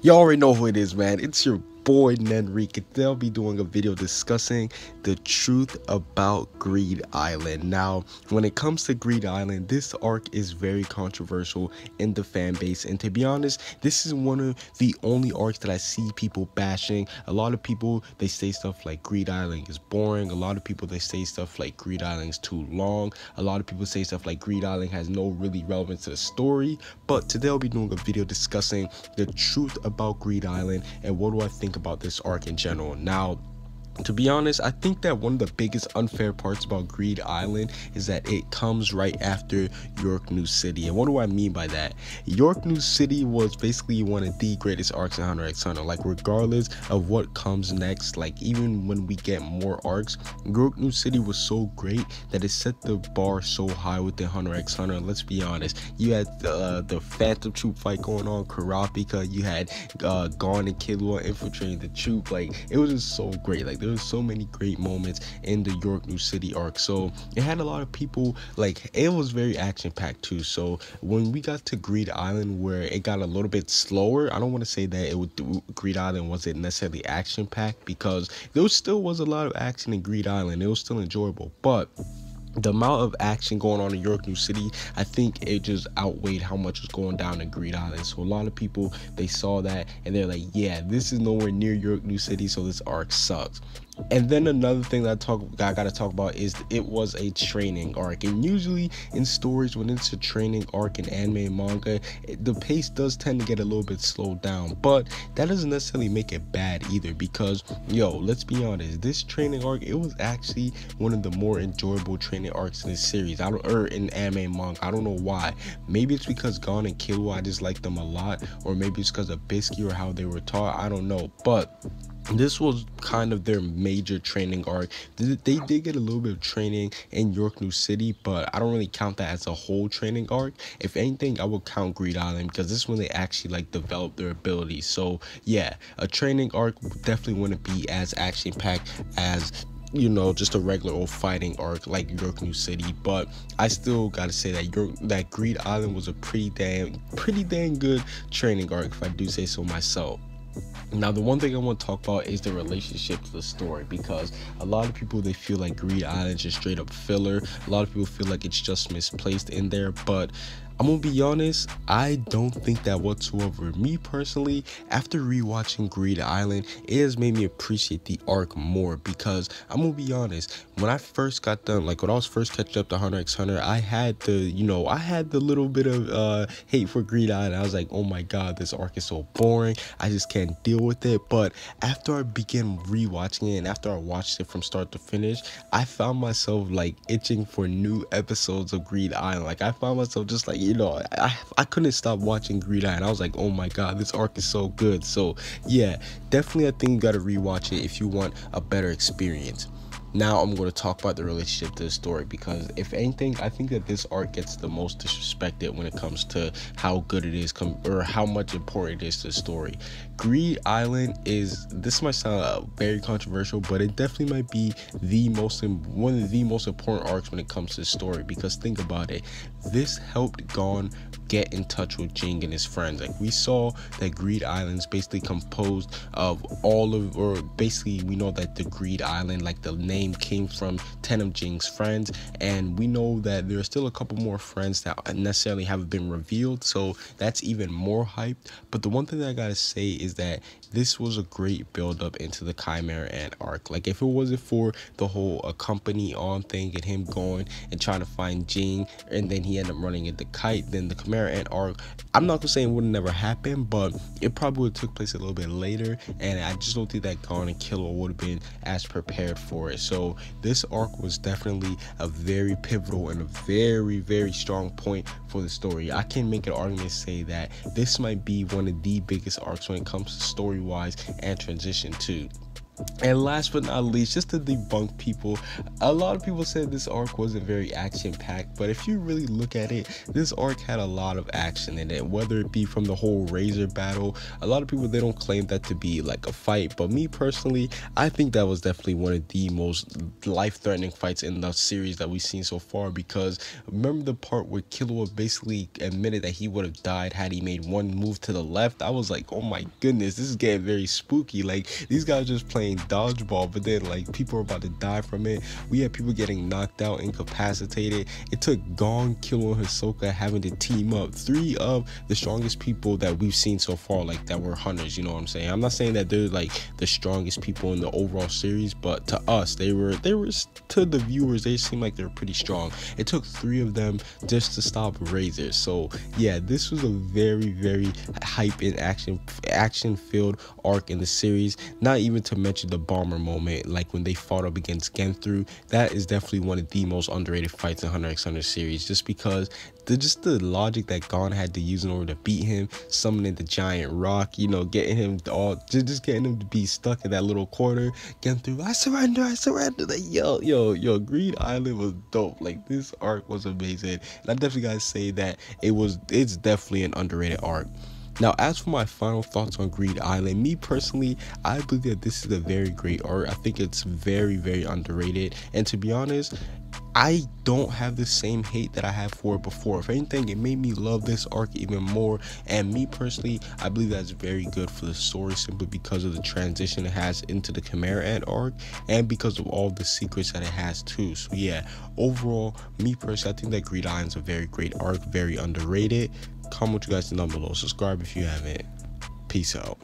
You already know who it is, man. It's your boy Nenrique. They'll be doing a video discussing the truth about Greed Island. Now, when it comes to Greed Island, this arc is very controversial in the fan base, and to be honest, this is one of the only arcs that I see people bashing. A lot of people, they say stuff like Greed Island is boring. A lot of people, they say stuff like Greed Island is too long. A lot of people say stuff like Greed Island has no really relevance to the story. But today I'll be doing a video discussing the truth about Greed Island and what do I think about this arc in general. Now, to be honest, I think that one of the biggest unfair parts about Greed Island is that it comes right after York New City. And what do I mean by that? York New City was basically one of the greatest arcs in Hunter x Hunter. Like, regardless of what comes next, like even when we get more arcs, York New City was so great that it set the bar so high within Hunter x Hunter. And let's be honest, you had the Phantom Troop fight going on, Kurapika, you had Gon and Killua infiltrating the troop. Like, it was just so great. Like, there was so many great moments in the York New City arc. So it had a lot of people, like, it was very action packed too. So when we got to Greed Island, where it got a little bit slower, I don't want to say that Greed Island wasn't necessarily action packed, because there still was a lot of action in Greed Island. It was still enjoyable, but the amount of action going on in York New City, I think it just outweighed how much was going down in Greed Island. So a lot of people, they saw that and they're like, yeah, this is nowhere near York New City, so this arc sucks. And then another thing that I gotta talk about is it was a training arc, and usually in stories, when it's a training arc in anime and manga, the pace does tend to get a little bit slowed down, but that doesn't necessarily make it bad either, because let's be honest, this training arc, it was actually one of the more enjoyable training arcs in this series. Or in anime and manga. I don't know why. Maybe it's because Gon and Killua, I just like them a lot, or maybe it's because of Bisky or how they were taught. I don't know, but this was kind of their major training arc. They did get a little bit of training in York New City, but I don't really count that as a whole training arc. If anything, I would count Greed Island, because this is when they actually like develop their abilities. So yeah, a training arc definitely wouldn't be as action packed as just a regular old fighting arc like York New City. But I still gotta say that Greed Island was a pretty dang good training arc, if I do say so myself. Now, the one thing I want to talk about is the relationship to the story, because a lot of people, they feel like Greed Island is just straight up filler. A lot of people feel like it's just misplaced in there, but I'm gonna be honest, I don't think that whatsoever. Me personally, after rewatching Greed Island, it has made me appreciate the arc more, because I'm gonna be honest, when I first got done, like when I was first catching up to Hunter x Hunter, I had the little bit of hate for Greed Island. I was like, oh my god, this arc is so boring, I just can't deal with it. But after I began rewatching it, and after I watched it from start to finish, I found myself like itching for new episodes of Greed Island. Like, I found myself just like, I couldn't stop watching Greed Island. I was like, oh my god, this arc is so good. So yeah, definitely I think you gotta rewatch it if you want a better experience. Now I'm going to talk about the relationship to the story, because if anything, I think that this arc gets the most disrespected when it comes to how good it is or how much important it is to the story. Greed Island this might sound very controversial, but it definitely might be one of the most important arcs when it comes to the story, because think about it, this helped Gon get in touch with Jing and his friends. Like, we saw that Greed Island is basically composed of basically we know that the Greed Island, like the name, came from 10 of Jing's friends, and we know that there are still a couple more friends that necessarily haven't been revealed, so that's even more hyped. But the one thing that I gotta say is that this was a great build up into the Chimera Ant arc. Like, if it wasn't for the whole company on thing and him going and trying to find Jing, and then he ended up running into Kite, then the Chimera Ant arc, I'm not gonna say it would never happen, but it probably would have took place a little bit later, and I just don't think that Gon and Killua would have been as prepared for it. So this arc was definitely a very pivotal and a very, very strong point for the story. I can make an argument to say that this might be one of the biggest arcs when it comes to story wise and transition too. And last but not least, just to debunk people, a lot of people said this arc wasn't very action-packed, but if you really look at it, this arc had a lot of action in it, whether it be from the whole Razor battle. A lot of people, they don't claim that to be like a fight, but me personally, I think that was definitely one of the most life-threatening fights in the series that we've seen so far, because remember the part where Killua basically admitted that he would have died had he made one move to the left? I was like, oh my goodness, this is getting very spooky. Like, these guys just playing dodgeball, but then like people are about to die from it. We had people getting knocked out, incapacitated. It took Gon, Killua, and Hisoka having to team up. 3 of the strongest people that we've seen so far, like that were hunters, you know what I'm saying? I'm not saying that they're like the strongest people in the overall series, but to us, they were to the viewers, they seemed like they were pretty strong. It took 3 of them just to stop Razor. So yeah, this was a very, very hype and action filled arc in the series. Not even to mention the bomber moment, like when they fought up against Genthru. That is definitely one of the most underrated fights in Hunter x Hunter series, just because the logic that Gon had to use in order to beat him, summoning the giant rock, you know, getting him getting him to be stuck in that little corner. Genthru, I surrender. Like, yo, Greed Island was dope. Like, this arc was amazing, and I definitely gotta say that it's definitely an underrated arc. Now, as for my final thoughts on Greed Island, me personally, I believe that this is a very great arc. I think it's very, very underrated. And to be honest, I don't have the same hate that I had for it before. If anything, it made me love this arc even more. And me personally, I believe that's very good for the story, simply because of the transition it has into the Chimera Ant arc, and because of all the secrets that it has too. So yeah, overall, me personally, I think that Greed Island is a very great arc, very underrated. Comment what you guys think down below. Subscribe if you haven't. Peace out.